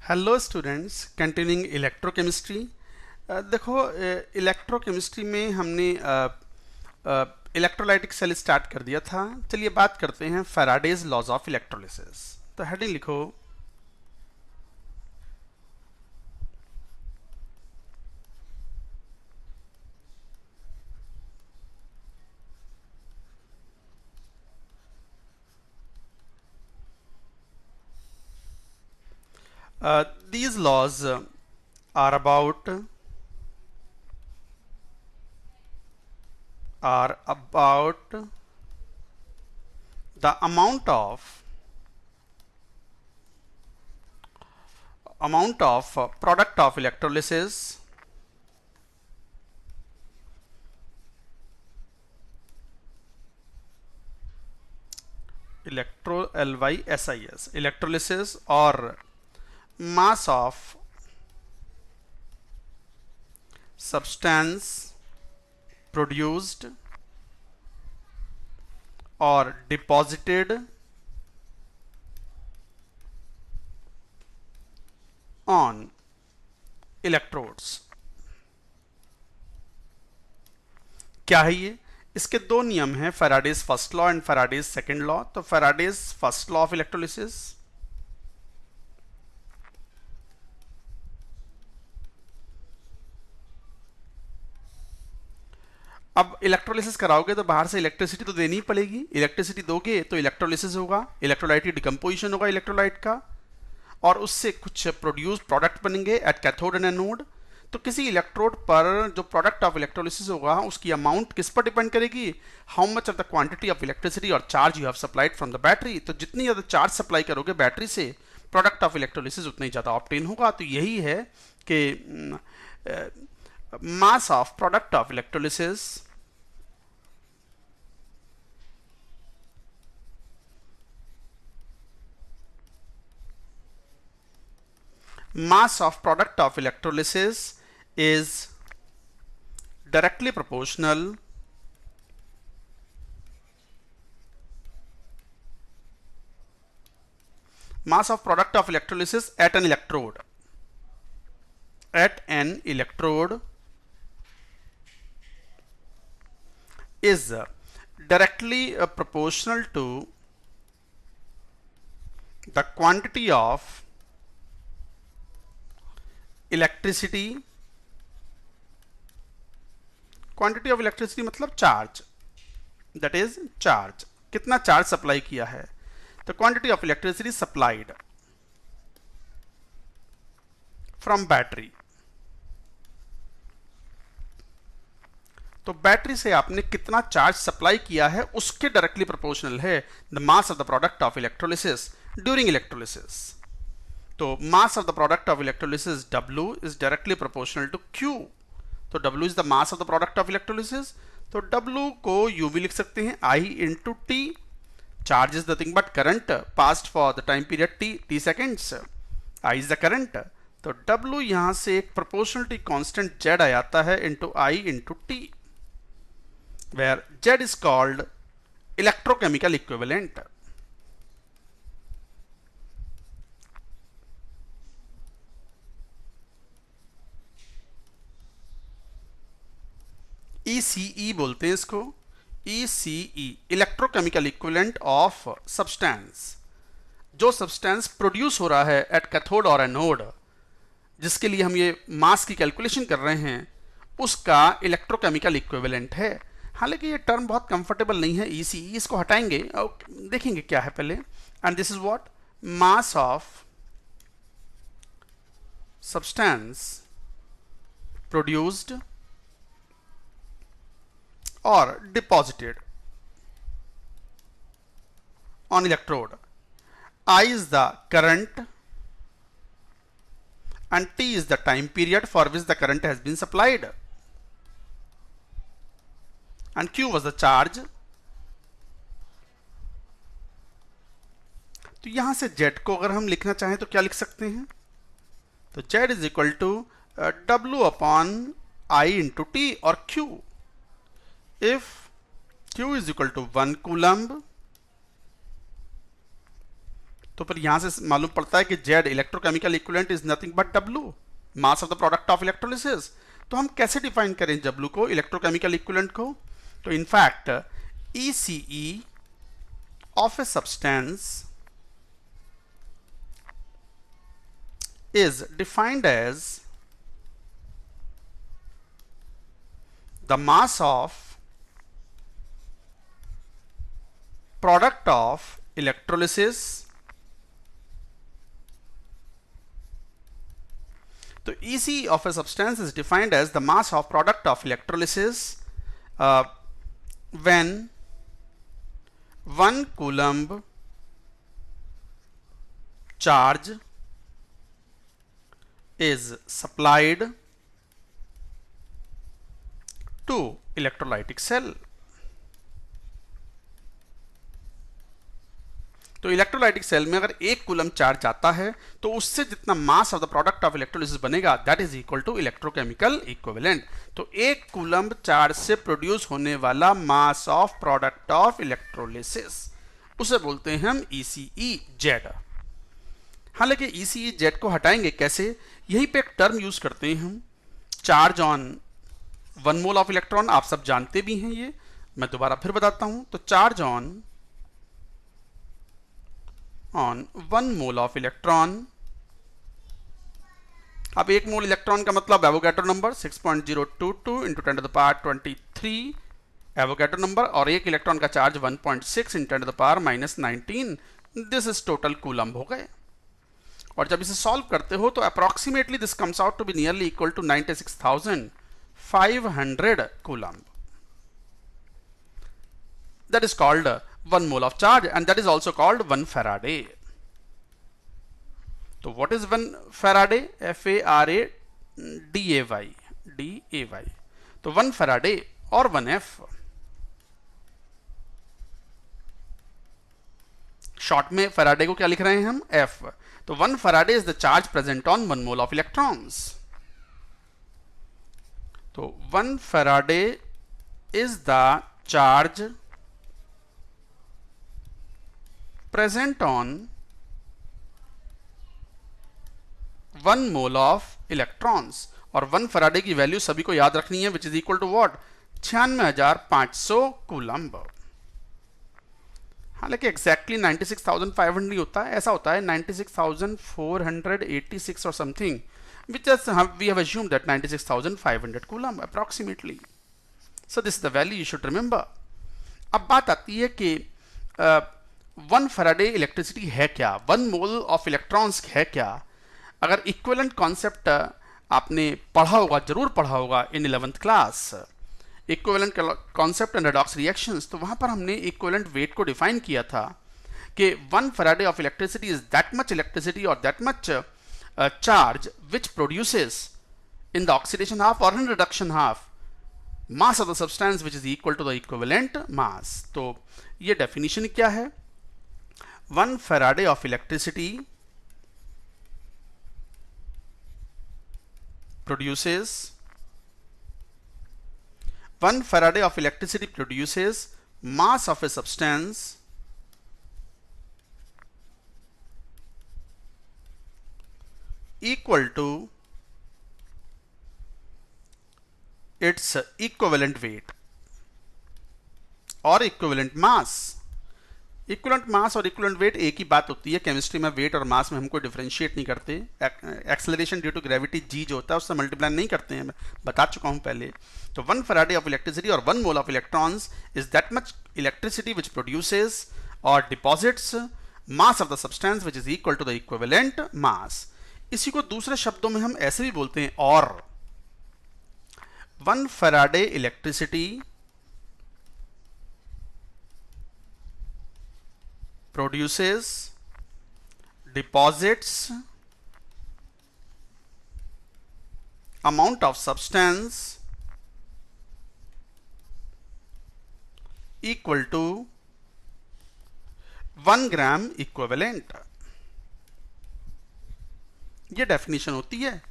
Hello students, continuing electrochemistry. देखो, electrochemistry में हमने इलेक्ट्रोलाइटिक सेल स्टार्ट कर दिया था। चलिए बात करते हैं फैराडेज लॉज ऑफ इलेक्ट्रोलिसिस। तो हेडिंग लिखो, these laws are about the amount of product of electrolysis electrolysis or mass of substance produced or deposited on electrodes. क्या है ये? इसके दो नियम हैं, Faraday's first law and Faraday's second law. तो Faraday's first law of electrolysis, अब electrolysis कराओगे तो बाहर से इलेक्ट्रिसिटी तो देनी ही पड़ेगी। इलेक्ट्रिसिटी दोगे तो इलेक्ट्रोलिसिस होगा, इलेक्ट्रोलाइट की डिकम्पोजिशन होगा इलेक्ट्रोलाइट का, और उससे कुछ प्रोड्यूस प्रोडक्ट बनेंगे एट कैथोड एंड एनोड। तो किसी इलेक्ट्रोड पर जो प्रोडक्ट ऑफ इलेक्ट्रोलिसिस होगा उसकी अमाउंट किस पर डिपेंड करेगी? How much of the quantity of electricity और charge you have supplied from the battery. तो जितनी ज़्यादा चार्ज सप्लाई करोगे बैटरी से, प्रोडक्ट ऑफ इलेक्ट्रोलिसिस उतना ही ज़्यादा ऑब्टेन होगा। तो यही है कि mass of product of electrolysis mass of product of electrolysis is directly proportional mass of product of electrolysis at an electrode is directly proportional to the quantity of electricity. Quantity of electricity मतलब charge, that is charge, कितना charge supply किया है। तो quantity of electricity supplied from battery. तो battery से आपने कितना charge supply किया है उसके डायरेक्टली प्रोपोर्शनल है the mass of the product of electrolysis during electrolysis. तो mass of the product of electrolysis W is directly proportional to Q। तो W is the mass of the product of electrolysis. तो W को U भी लिख सकते हैं I into T। Charge is nothing but current passed for the time period T seconds. I is the current. तो W यहां से एक प्रोपोर्शनलिटी कांस्टेंट Z आ जाता है into I into T, where Z is called electrochemical equivalent. ECE बोलते हैं इसको, ECE electrochemical equivalent of substance. जो सब्सटेंस प्रोड्यूस हो रहा है एट कैथोड और एनोड, जिसके लिए हम ये मास की कैलकुलेशन कर रहे हैं, उसका इलेक्ट्रोकेमिकल इक्विवेलेंट है। हालांकि ये टर्म बहुत कंफर्टेबल नहीं है ECE, इसको हटाएंगे और देखेंगे क्या है पहले। And this is what mass of substance produced or deposited on electrode. I is the current and T is the time period for which the current has been supplied, and Q was the charge. तो यहां से Z को अगर हम लिखना चाहें तो क्या लिख सकते हैं? तो Z is equal to W upon I into T और Q। If Q is equal to 1 coulomb, तो फिर यहां से मालूम पड़ता है कि Z electrochemical equivalent is nothing but W, mass of the product of electrolysis. तो हम कैसे डिफाइन करें W को, इलेक्ट्रोकेमिकल इक्विवेलेंट को? तो in fact ECE of a substance is defined as the mass of product of electrolysis। तो ECE of a substance is defined as the mass of product of electrolysis when 1 coulomb charge is supplied to electrolytic cell। तो electrolytic cell में अगर 1 coulomb charge आता है तो उससे जितना mass of the product of electrolysis बनेगा that is equal to electrochemical equivalent. तो 1 कूलम चार्ज से प्रोड्यूस होने वाला mass of product of electrolysis उसे बोलते हैं हम ECE-Z। हालांकि ECE-Z को हटाएंगे कैसे, यहीं पे एक टर्म यूज करते हैं हम, charge on 1 mole of electron. आप सब जानते भी हैं, ये मैं दोबारा फिर बताता हूं। तो charge on 1 mole of electron. अब 1 मोल इलेक्ट्रॉन का मतलब Avogadro number 6.022 into 10 to the power 23 Avogadro number, और 1 इलेक्ट्रॉन का charge 1.6 into 10 to the power -19। This is total coulomb हो गए। और जब इसे सॉल्व करते हो तो approximately this comes out to be nearly equal to 96,500 coulomb. That is called 1 mole of charge and that is also called 1 Faraday। तो what is 1 Faraday? F-A-R-A-D-A-Y D-A-Y। तो 1 Faraday और 1F शॉर्ट में Faraday को क्या लिख रहे हैं हम? F। तो 1 Faraday is the charge present on 1 mole of electrons। तो 1 Faraday is the charge present on 1 mole of electrons। और 1 फराडे की वैल्यू सभी को याद रखनी है, which is equal to what? 96,500 coulomb. हालांकि एग्जैक्टली 96,500 नहीं होता है, ऐसा होता है 96,486 और something, which we have assumed that 96,500 coulomb approximately. So this is the value you should remember. अब बात आती है कि 1 फैराडे इलेक्ट्रिसिटी है क्या, 1 मोल ऑफ इलेक्ट्रॉन्स है क्या। अगर इक्विवेलेंट कॉन्सेप्ट आपने पढ़ा होगा, जरूर पढ़ा होगा इन 11th class, equivalent concept and redox reactions, तो वहां पर हमने इक्विवेलेंट वेट को डिफाइन किया था कि 1 Faraday of electricity is that much electricity और that much charge which produces in the oxidation half और in reduction half mass of the substance which is equal to the equivalent mass. तो ये definition क्या है? 1 Faraday of electricity produces 1 Faraday of electricity produces mass of a substance equal to its equivalent weight और equivalent mass। Equivalent mass और equivalent weight एक ही बात होती है। केमिस्ट्री में वेट और मास में हमको डिफरेंशिएट नहीं करते। Acceleration due to gravity G जो होता है उससे मल्टीप्लाई नहीं करते हैं, मैं बता चुका हूं पहले। तो 1 फैराडे ऑफ इलेक्ट्रिसिटी और 1 mole of electrons is that much electricity which produces और deposits mass of the substance which is equal to the equivalent mass. इसी को दूसरे शब्दों में हम ऐसे भी बोलते हैं, और 1 Faraday electricity produces, deposits amount of substance equal to 1 gram equivalent। ये डेफिनेशन होती है।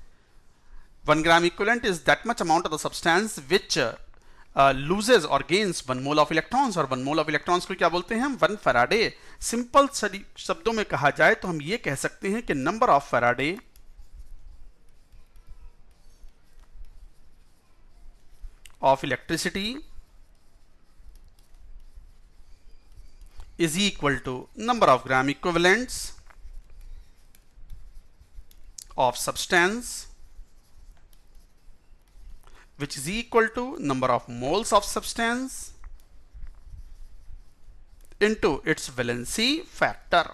1 gram equivalent is that much amount of the substance which loses और गेन्स 1 मोल ऑफ इलेक्ट्रॉन्स, और 1 मोल ऑफ इलेक्ट्रॉन्स को क्या बोलते हैं हम? 1 फैराडे। सिंपल शब्दों में कहा जाए तो हम ये कह सकते हैं कि number of Faraday of electricity is equal to number of gram equivalents of substance, which is equal to number of moles of substance into its valency factor।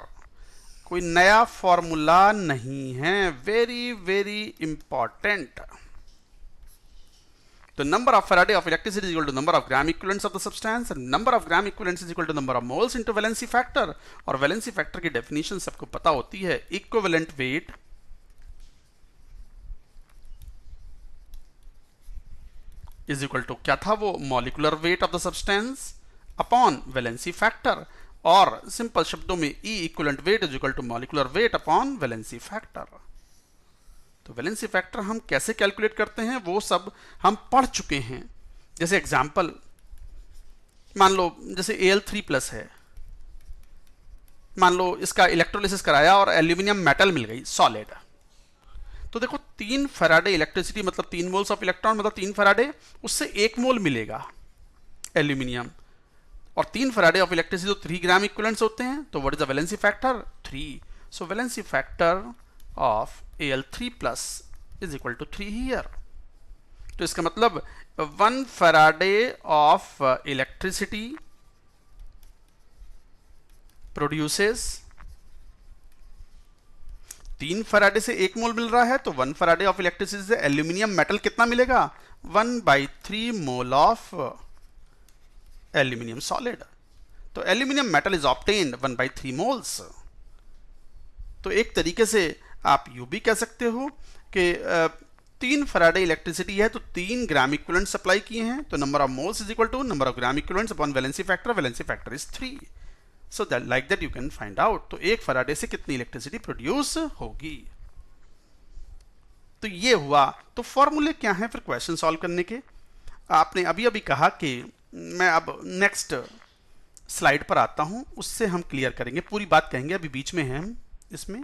कोई नया फॉर्मूला नहीं है, very very important. The number of Faraday of electricity is equal to number of gram equivalents of the substance, and number of gram equivalents is equal to number of moles into valency factor। और valency factor की definition सबको पता होती है, equivalent weight is equal to क्या था वो? molecular weight of the substance upon valency factor। और सिंपल शब्दों में E equivalent weight is equal to molecular weight upon valency factor। तो वैलेंसी फैक्टर हम कैसे कैलकुलेट करते हैं वो सब हम पढ़ चुके हैं। जैसे एग्जांपल मान लो, जैसे Al3+ है, मान लो इसका इलेक्ट्रोलिसिस कराया और एल्यूमिनियम मेटल मिल गई सॉलिड। तो देखो 3 फैराडे इलेक्ट्रिसिटी मतलब 3 मोल्स ऑफ इलेक्ट्रॉन मतलब 3 फैराडे, उससे 1 मोल मिलेगा एल्यूमिनियम, और 3 फैराडे ऑफ इलेक्ट्रिसिटी तो 3 ग्राम इक्विवेलेंट्स होते हैं। तो what is the valency factor? 3। So valency factor of Al3+ is equal to 3 here। तो इसका मतलब 1 Faraday of electricity produces, 3 Faraday से 1 मोल मिल रहा है, तो 1 फैराडे ऑफ इलेक्ट्रिसिटी से एल्यूमिनियम मेटल कितना मिलेगा? 1/3 मोल ऑफ एल्यूमिनियम सॉलिड। तो aluminium metal is obtained 1/3 moles. तो एक तरीके से आप यू भी कह सकते हो कि 3 फैराडे इलेक्ट्रिसिटी है तो 3 ग्राम इक्विवेलेंट सप्लाई किए हैं, तो number of moles is equal to number of gram equivalents upon valency factor is 3। So that like that you can find out. तो 1 फैराडे से कितनी इलेक्ट्रिसिटी प्रोड्यूस होगी। तो ये हुआ। तो फॉर्मूले क्या हैं फिर क्वेश्चन सॉल्व करने के? आपने अभी अभी कहा कि मैं अब नेक्स्ट स्लाइड पर आता हूं, उससे हम क्लियर करेंगे, पूरी बात कहेंगे, अभी बीच में हैं हम इसमें।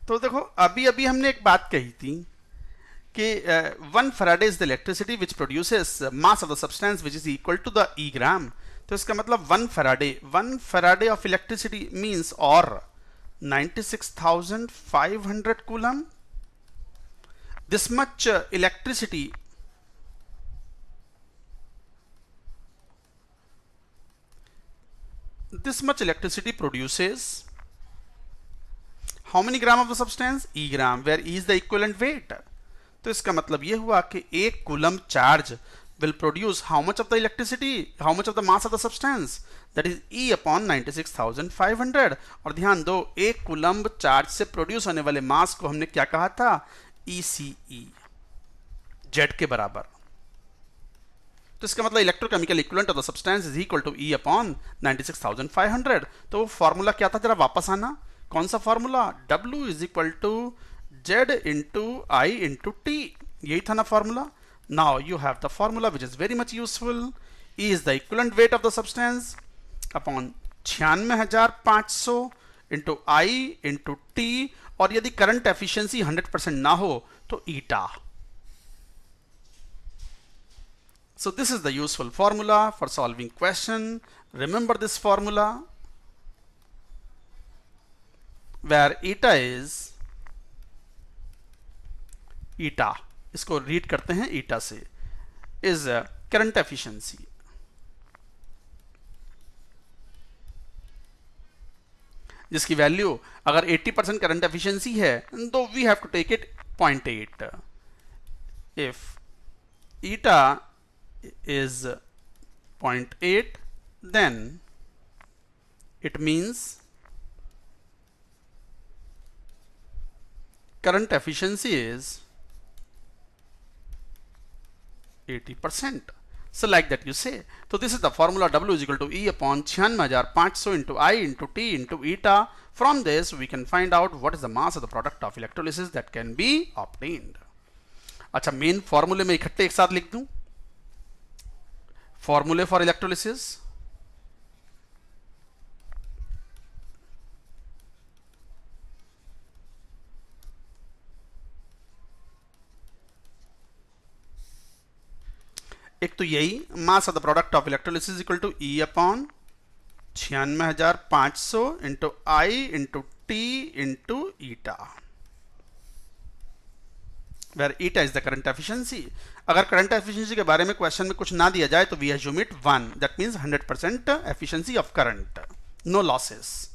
तो देखो अभी अभी हमने एक बात कही थी कि 1 Faraday is the electricity which produces mass of the substance which is equal to the E gram. तो इसका मतलब 1 फैराडे ऑफ इलेक्ट्रिसिटी मींस और 96,500 coulomb. This much electricity produces how many gram of the substance? E gram, where E is the equivalent weight। तो इसका मतलब ये हुआ कि 1 coulomb charge will produce how much of the electricity, how much of the mass of the substance? That is E upon 96,500। और ध्यान दो, 1 coulomb charge से प्रोड्यूस होने वाले मास को हमने क्या कहा था? ECE, Z के बराबर। तो इसका मतलब electrochemical equivalent of the substance is equal to E upon 96,500। तो वो फॉर्मूला क्या था? जरा वापस आना। कौन सा formula? W is equal to Z into I into T। यही था ना formula. Now you have the formula which is very much useful. E is the equivalent weight of the substance upon 96,500 into I into T, और यदि current efficiency 100% ना हो तो eta. So this is the useful formula for solving question. Remember this formula where eta is eta, इसको read करते हैं eta से, is current efficiency, जिसकी वैल्यू अगर 80% करंट एफिशिएंसी है तो we have to take it 0.8। if eta is 0.8 then it means current efficiency is 80%। So like that you say। So this is the formula W is equal to E upon 96,500 into I into T into eta। From this we can find out what is the mass of the product of electrolysis that can be obtained। अच्छा, main फॉर्मूले में इकट्ठे एक साथ लिख दूं। फॉर्मूले for electrolysis, एक तो यही mass of the product of electrolysis equal to E upon 96,500 into I into T into eta, where eta is the current efficiency. अगर करंट एफिशिएंसी के बारे में क्वेश्चन में कुछ ना दिया जाए तो we assume it 1, that means 100% efficiency of current, no losses.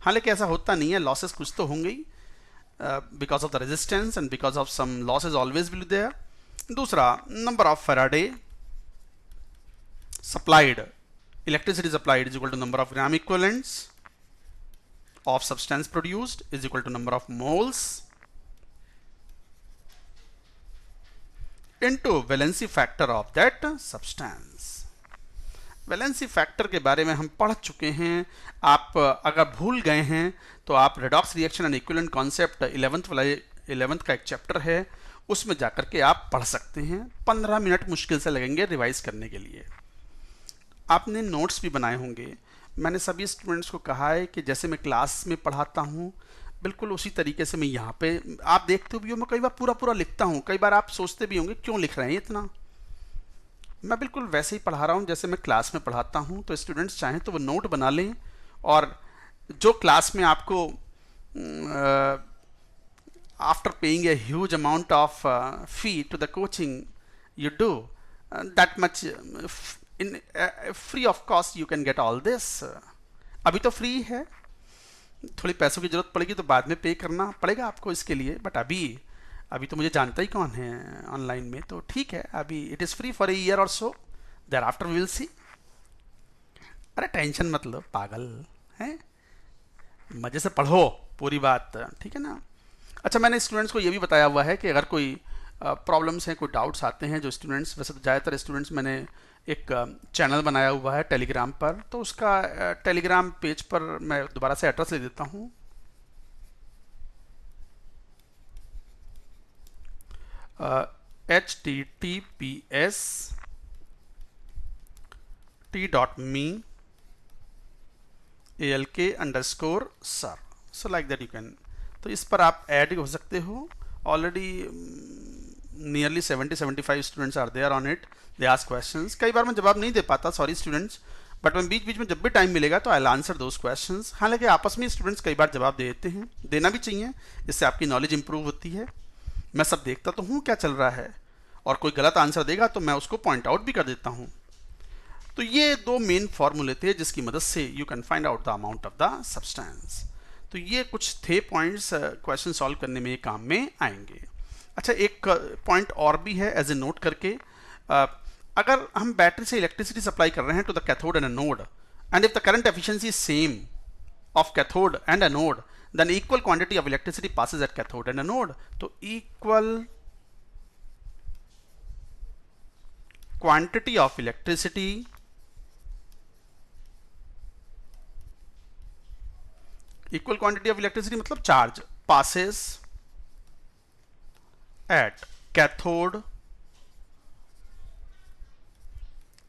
हालांकि ऐसा होता नहीं है, लॉसेस कुछ तो होंगे ही, because of the resistance and because of some losses always will be there. दूसरा, number of Faraday supplied, electricity supplied is equal to number of gram equivalents of substance produced is equal to number of moles into valency factor of that substance। Valency factor के बारे में हम पढ़ चुके हैं। आप अगर भूल गए हैं तो आप redox reaction and equivalent concept 11th का एक चैप्टर है, उसमें जाकर के आप पढ़ सकते हैं। 15 मिनट मुश्किल से लगेंगे रिवाइज करने के लिए। आपने नोट्स भी बनाए होंगे। मैंने सभी स्टूडेंट्स को कहा है कि जैसे मैं क्लास में पढ़ाता हूँ बिल्कुल उसी तरीके से मैं यहाँ पे, आप देखते भी हो मैं कई बार पूरा पूरा लिखता हूँ, कई बार आप सोचते भी होंगे क्यों लिख रहे हैं इतना। मैं बिल्कुल वैसे ही पढ़ा रहा हूँ जैसे मैं क्लास में पढ़ाता हूँ। तो स्टूडेंट्स चाहें तो वो नोट बना लें, और जो क्लास में आपको after paying a huge amount of fee to the coaching you do that much in free of cost you can get all this। अभी तो फ्री है, थोड़ी पैसों की जरूरत पड़ेगी तो बाद में पे करना पड़ेगा आपको इसके लिए, बट अभी तो मुझे जानता ही कौन है ऑनलाइन में, तो ठीक है अभी it is free for a year और so, thereafter we will see. अरे टेंशन मत लो पागल हैं, मजे से पढ़ो पूरी बात, ठीक है ना। अच्छा, मैंने स्टूडेंट्स को ये भी बताया हुआ है कि अगर कोई प्रॉब्लम्स हैं, कोई डाउट्स आते हैं, जो स्टूडेंट्स, वैसे तो ज़्यादातर स्टूडेंट्स, मैंने एक चैनल बनाया हुआ है टेलीग्राम पर, तो उसका टेलीग्राम पेज पर मैं दोबारा से एड्रेस ले देता हूँ। https://t.me/alk_sir, so like that you can, तो इस पर आप ऐड हो सकते हो। Already nearly 70-75 students are there on it, they ask questions. कई बार मैं जवाब नहीं दे पाता, सॉरी स्टूडेंट्स, बट मैं बीच बीच में जब भी टाइम मिलेगा तो I will answer those questions. हालांकि आपस में स्टूडेंट्स कई बार जवाब दे देते हैं, देना भी चाहिए, इससे आपकी नॉलेज इंप्रूव होती है। मैं सब देखता तो हूँ क्या चल रहा है, और कोई गलत आंसर देगा तो मैं उसको पॉइंट आउट भी कर देता हूँ। तो ये दो मेन फॉर्मूले थे जिसकी मदद से you can find out the amount of the substance. तो ये कुछ थे पॉइंट्स क्वेश्चन सॉल्व करने में काम में आएंगे। अच्छा, एक पॉइंट और भी है एज ए नोट करके, अगर हम बैटरी से इलेक्ट्रिसिटी सप्लाई कर रहे हैं to the cathode and anode, and if the current efficiency is same of cathode and anode, then equal quantity of electricity passes at cathode and anode. तो equal quantity of electricity मतलब charge passes at cathode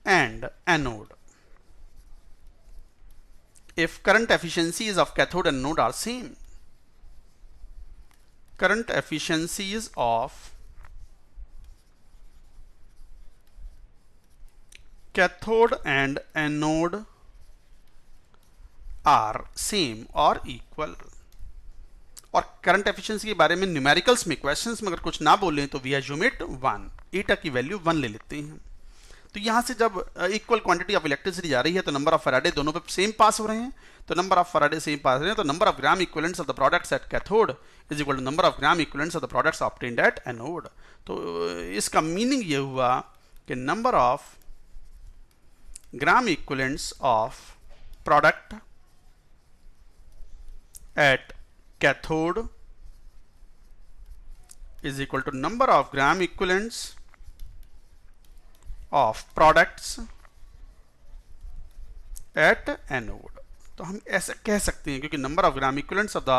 and anode if current efficiencies of cathode and anode are same। current efficiencies of cathode and anode are same और इक्वल। और current efficiency के बारे में numericals में, questions में अगर कुछ ना बोले तो वी एज्यूम इट 1, ईटा की वैल्यू 1 ले लेते हैं। तो यहाँ से जब इक्वल क्वांटिटी ऑफ इलेक्ट्रिसिटी जा रही है तो नंबर ऑफ फैराडे दोनों पे सेम पास हो रहे हैं, तो number of Faraday same pass हो रहे हैं, तो number of gram equivalents of the products at cathode is equal to number of gram equivalents of the products obtained at anode. तो इसका मीनिंग ये हुआ कि number of gram equivalents of product at cathode is equal to number of gram equivalents of products at anode। तो हम ऐसा कह सकते हैं क्योंकि number of gram equivalents of the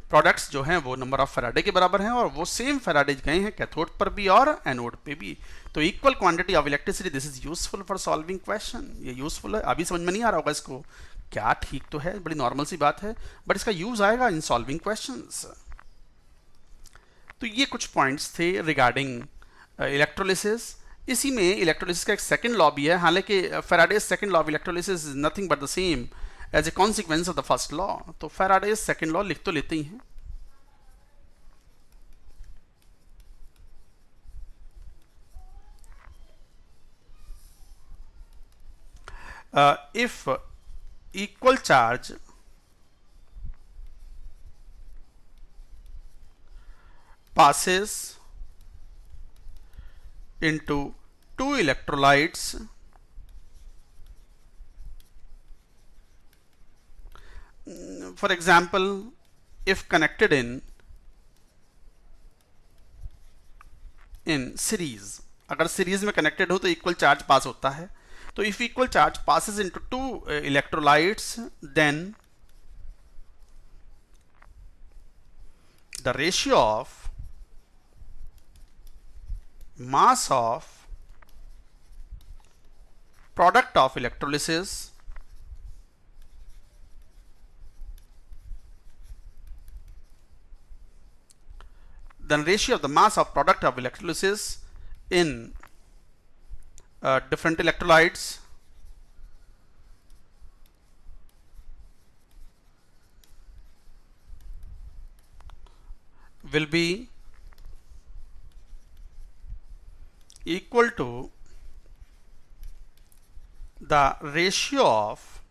products जो हैं वो नंबर ऑफ फैराडे के बराबर हैं और वो सेम फैराडे गए हैं कैथोड पर भी और एनोड पे भी। तो equal quantity of electricity, this is useful for solving question. ये यूजफुल है, अभी समझ में नहीं आ रहा होगा इसको क्या, ठीक तो है, बड़ी नॉर्मल सी बात है, बट इसका यूज आएगा इन सॉल्विंग क्वेश्चंस। तो ये कुछ पॉइंट्स थे रिगार्डिंग इलेक्ट्रोलिसिस। इसी में इलेक्ट्रोलिसिस का एक सेकंड लॉ भी है, हालांकि Faraday's second law of electrolysis is nothing but the same as a consequence of the first law. तो फैराडेज सेकंड लॉ लिख तो लेते ही हैं। If equal charge passes into two electrolytes, for example, if connected in series, अगर series में connected हो तो equal charge पास होता है। तो if equal charge passes into two electrolytes, then the ratio of mass of product of electrolysis in different electrolytes will be equal to the ratio of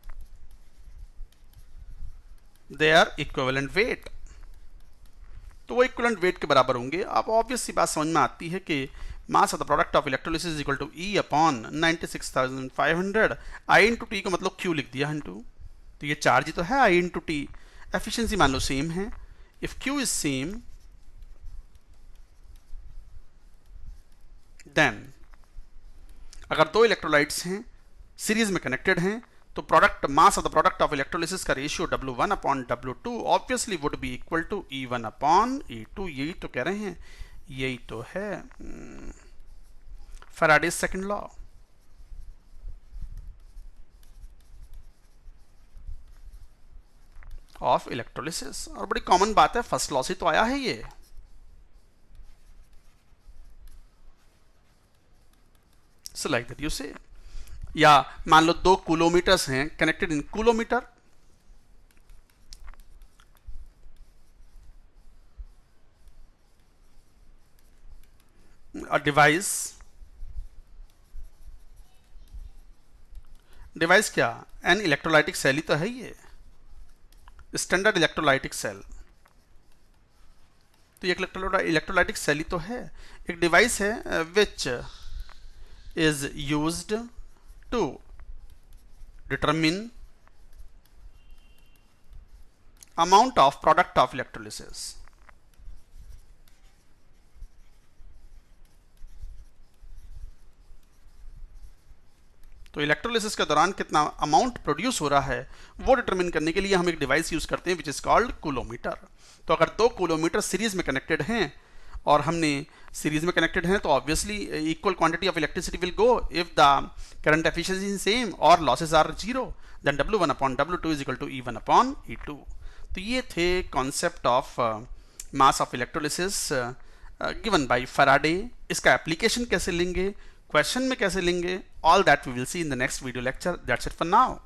their equivalent weight। तो वो equivalent weight के बराबर होंगे। अब obvious सी बात समझ में आती है कि mass of the product of electrolysis equal to E upon 96,500। I into T को मतलब क्यू लिख दिया इंटू, तो ये चार्ज ही तो है आई इंटू टी। एफिशिएंसी मान लो सेम है। If Q is same then अगर दो इलेक्ट्रोलाइट्स हैं सीरीज में कनेक्टेड हैं तो product mass of the product of electrolysis का ratio W1 upon W2 obviously would be equal to E1 upon E2। यही तो कह रहे हैं, यही तो है Faraday's second law. Of electrolysis, और बड़ी कॉमन बात है, फर्स्ट लॉ से तो आया है ये। सो लाइक दैट यू से, या मान लो दो कूलोमीटर्स हैं कनेक्टेड इन कूलोमीटर, डिवाइस क्या, एन इलेक्ट्रोलाइटिक सेल ही तो है ये, स्टैंडर्ड इलेक्ट्रोलाइटिक सेल। तो ये इलेक्ट्रोलाइटिक सेल ही तो है, एक डिवाइस है which is used to determine amount of product of electrolysis। तो इलेक्ट्रोलिसिस के दौरान कितना अमाउंट प्रोड्यूस हो रहा है वो डिटरमिन करने के लिए हम एक डिवाइस यूज करते हैं विच इज कॉल्ड कूलोमीटर। तो अगर दो कूलोमीटर सीरीज में कनेक्टेड हैं और हमने सीरीज में कनेक्टेड हैं तो obviously equal quantity of electricity will go if the current efficiency is same और losses are zero, then W1 upon W2 is equal to E1 upon E2। तो ये थे concept of mass of electrolysis given by Faraday. इसका application कैसे लेंगे, question में कैसे लेंगे, all that we will see in the next video lecture. That's it for now.